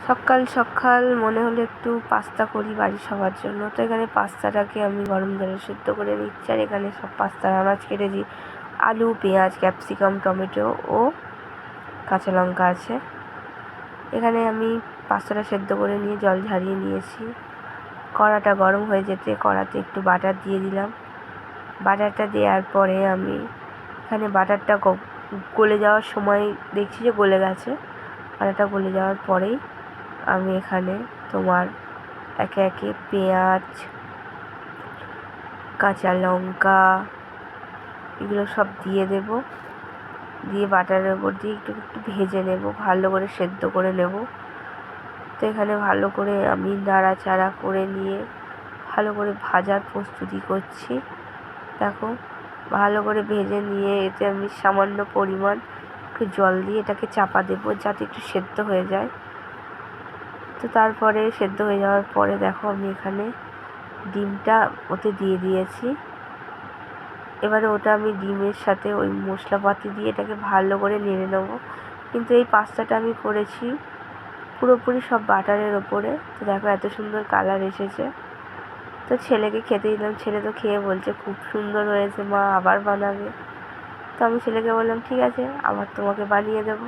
সকাল সকাল মনে হলো একটু পাস্তা করি বাড়ির সবার জন্য। তো এখানে পাস্তাটাকে আমি গরম জলে সেদ্ধ করে নিচ্ছি। আর এখানে সব পাস্তার আনাজ কেটেছি, আলু, পেঁয়াজ, ক্যাপসিকাম, টমেটো ও কাঁচা লঙ্কা আছে। এখানে আমি পাস্তাটা সেদ্ধ করে নিয়ে জল ঝরিয়ে নিয়েছি। কড়াটা গরম হয়ে যেতে কড়াতে একটু বাটার দিয়ে দিলাম। বাটারটা দেওয়ার পরে আমি এখানে বাটারটা গলে যাওয়ার সময় দেখছি যে গলে গেছে। বাটারটা গলে যাওয়ার পরেই আমি এখানে একে একে পেঁয়াজ, কাঁচা লঙ্কা এগুলো সব দিয়ে দেব। দিয়ে বাটারের উপর দিয়ে একটু একটু ভেজে নেব, ভালো করে সেদ্ধ করে নেব। তো এখানে ভালো করে আমি নাড়াচাড়া করে নিয়ে ভালো করে ভাজার প্রস্তুতি করছি। দেখো, ভালো করে ভেজে নিয়ে এতে আমি সামান্য পরিমাণ একটু জল দিয়ে এটাকে চাপা দেবো যাতে একটু সেদ্ধ হয়ে যায়। তো তারপরে সেদ্ধ হয়ে যাওয়ার পরে দেখো আমি এখানে ডিমটা ওতে দিয়ে দিয়েছি। এবারে ওটা আমি ডিমের সাথে ওই মশলাপাতি দিয়ে এটাকে ভালো করে নেড়ে নেবো। কিন্তু এই পাস্তাটা আমি করেছি পুরোপুরি সব বাটারের ওপরে। তো দেখো এত সুন্দর কালার এসেছে। তো ছেলেকে খেতে দিলাম। ছেলে তো খেয়ে বলছে খুব সুন্দর হয়েছে মা, আবার বানাবে। তো আমি ছেলেকে বললাম ঠিক আছে, আবার তোমাকে বানিয়ে দেবো।